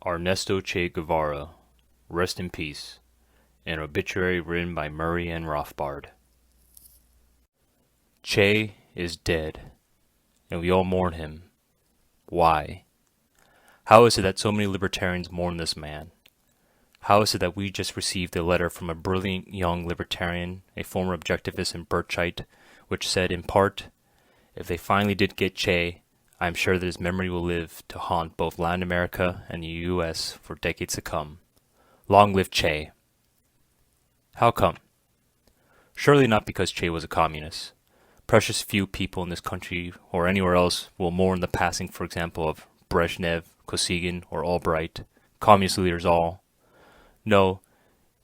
Ernesto Che Guevara, rest in peace. An obituary written by Murray Rothbard. Che is dead, and we all mourn him. Why? How is it that so many libertarians mourn this man? How is it that we just received a letter from a brilliant young libertarian, a former objectivist in Birchite, which said in part, if they finally did get Che, I am sure that his memory will live to haunt both Latin America and the U.S. for decades to come. Long live Che. How come? Surely not because Che was a communist. Precious few people in this country or anywhere else will mourn the passing, for example, of Brezhnev, Kosygin, or Albright, communist leaders all. No,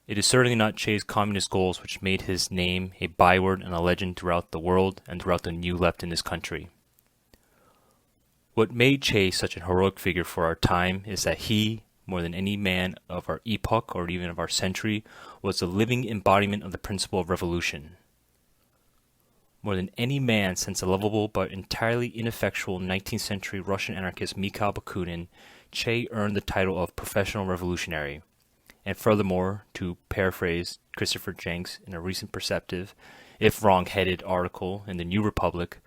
it is certainly not Che's communist goals which made his name a byword and a legend throughout the world and throughout the new left in this country. What made Che such an heroic figure for our time is that he, more than any man of our epoch or even of our century, was the living embodiment of the principle of revolution. More than any man since the lovable but entirely ineffectual 19th century Russian anarchist Mikhail Bakunin, Che earned the title of professional revolutionary. And furthermore, to paraphrase Christopher Jenks in a recent perceptive, if wrong-headed article in the New Republic,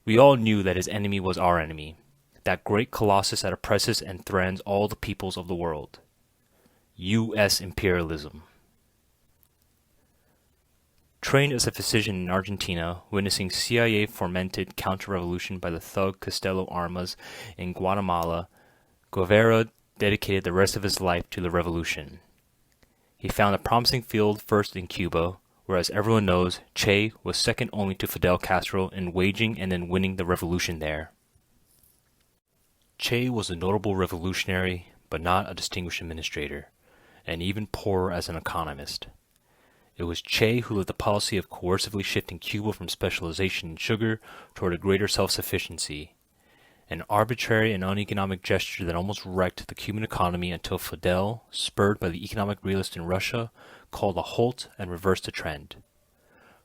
we all knew that his enemy was our enemy, that great colossus that oppresses and threatens all the peoples of the world. U.S. imperialism. Trained as a physician in Argentina, witnessing CIA-fomented counter-revolution by the thug Castelo Armas in Guatemala, Guevara dedicated the rest of his life to the revolution. He found a promising field first in Cuba, where, as everyone knows, Che was second only to Fidel Castro in waging and then winning the revolution there. Che was a notable revolutionary, but not a distinguished administrator, and even poorer as an economist. It was Che who led the policy of coercively shifting Cuba from specialization in sugar toward a greater self-sufficiency, an arbitrary and uneconomic gesture that almost wrecked the Cuban economy until Fidel, spurred by the economic realist in Russia, called a halt and reversed the trend.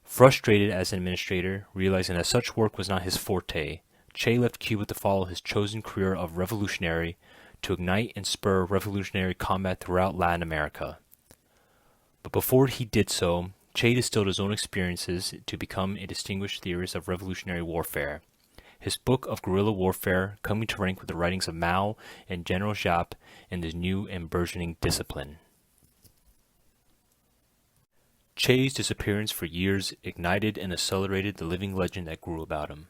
Frustrated as an administrator, realizing that such work was not his forte, Che left Cuba to follow his chosen career of revolutionary, to ignite and spur revolutionary combat throughout Latin America. But before he did so, Che distilled his own experiences to become a distinguished theorist of revolutionary warfare. His book of guerrilla warfare coming to rank with the writings of Mao and General Giap in this new and burgeoning discipline. Che's disappearance for years ignited and accelerated the living legend that grew about him.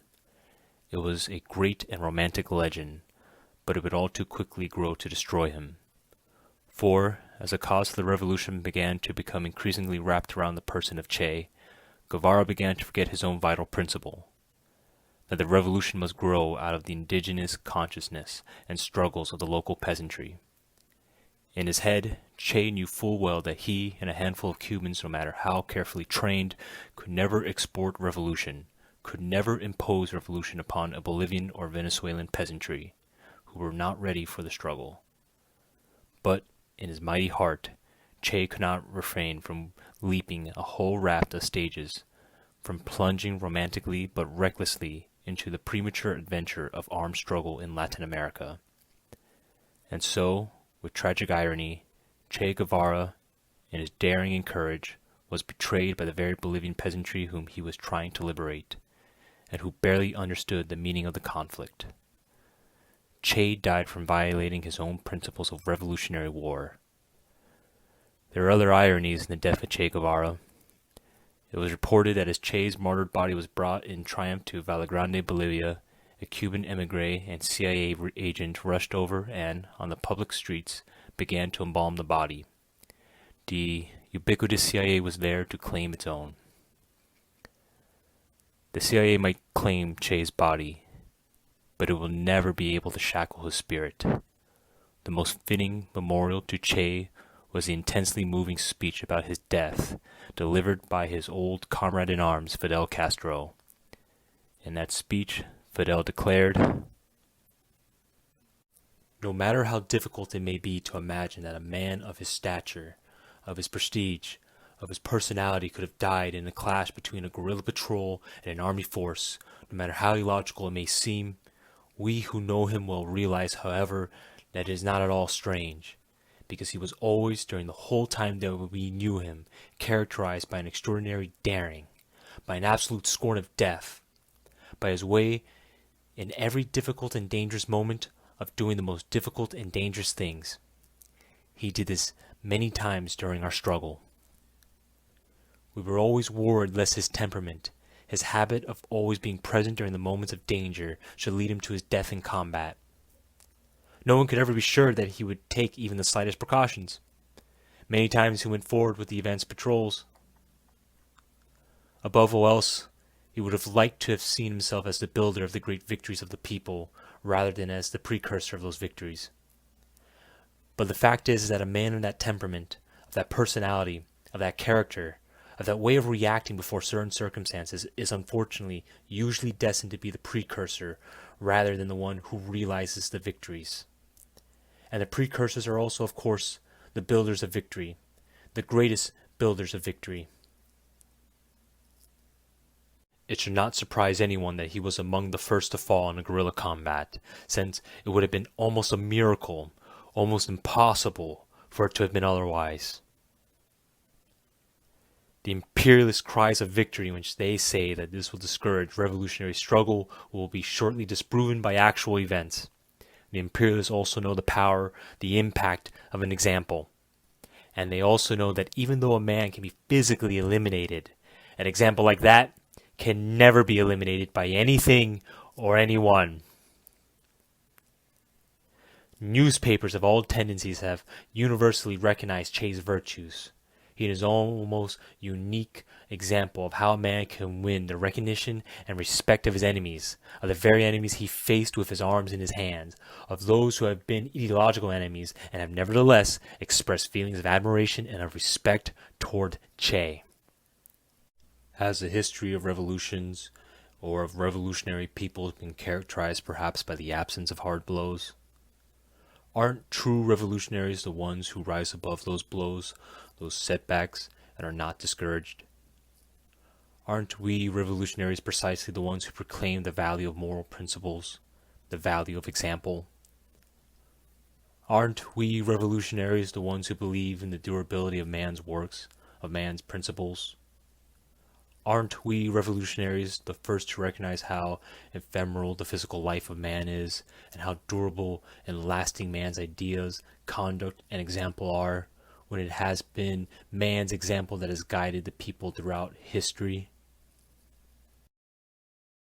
It was a great and romantic legend, but it would all too quickly grow to destroy him. For, as the cause of the revolution began to become increasingly wrapped around the person of Che, Guevara began to forget his own vital principle, that the revolution must grow out of the indigenous consciousness and struggles of the local peasantry. In his head, Che knew full well that he and a handful of Cubans, no matter how carefully trained, could never export revolution, could never impose revolution upon a Bolivian or Venezuelan peasantry, who were not ready for the struggle. But, in his mighty heart, Che could not refrain from leaping a whole raft of stages, from plunging romantically but recklessly into the premature adventure of armed struggle in Latin America. And so, with tragic irony, Che Guevara, in his daring and courage, was betrayed by the very Bolivian peasantry whom he was trying to liberate, and who barely understood the meaning of the conflict. Che died from violating his own principles of revolutionary war. There are other ironies in the death of Che Guevara. It was reported that as Che's martyred body was brought in triumph to Vallegrande, Bolivia, a Cuban émigré and CIA agent rushed over and, on the public streets, began to embalm the body. The ubiquitous CIA was there to claim its own. The CIA might claim Che's body, but it will never be able to shackle his spirit. The most fitting memorial to Che was the intensely moving speech about his death, delivered by his old comrade-in-arms, Fidel Castro. In that speech, Fidel declared, "No matter how difficult it may be to imagine that a man of his stature, of his prestige, of his personality could have died in a clash between a guerrilla patrol and an army force, no matter how illogical it may seem, we who know him will realize, however, That is not at all strange, because he was always, during the whole time that we knew him, characterized by an extraordinary daring, by an absolute scorn of death, by his way, in every difficult and dangerous moment, of doing the most difficult and dangerous things. He did this many times during our struggle. We were always worried lest his temperament, his habit of always being present during the moments of danger, should lead him to his death in combat. No one could ever be sure that he would take even the slightest precautions. Many times he went forward with the advance patrols. Above all else, he would have liked to have seen himself as the builder of the great victories of the people, rather than as the precursor of those victories. But the fact is that a man of that temperament, of that personality, of that character, of that way of reacting before certain circumstances is unfortunately usually destined to be the precursor rather than the one who realizes the victories. And the precursors are also, of course, the builders of victory, the greatest builders of victory. It should not surprise anyone that he was among the first to fall in a guerrilla combat, since it would have been almost a miracle, almost impossible, for it to have been otherwise. The imperialist cries of victory in which they say that this will discourage revolutionary struggle will be shortly disproven by actual events. The imperialists also know the power, the impact of an example. And they also know that even though a man can be physically eliminated, an example like that can never be eliminated by anything or anyone. Newspapers of all tendencies have universally recognized Che's virtues. He is an almost unique example of how a man can win the recognition and respect of his enemies, of the very enemies he faced with his arms in his hands, of those who have been ideological enemies and have nevertheless expressed feelings of admiration and of respect toward Che. Has the history of revolutions or of revolutionary peoples been characterized perhaps by the absence of hard blows? Aren't true revolutionaries the ones who rise above those blows, those setbacks, and are not discouraged? Aren't we revolutionaries precisely the ones who proclaim the value of moral principles, the value of example? Aren't we revolutionaries the ones who believe in the durability of man's works, of man's principles? Aren't we revolutionaries the first to recognize how ephemeral the physical life of man is, and how durable and lasting man's ideas, conduct, and example are, when it has been man's example that has guided the people throughout history?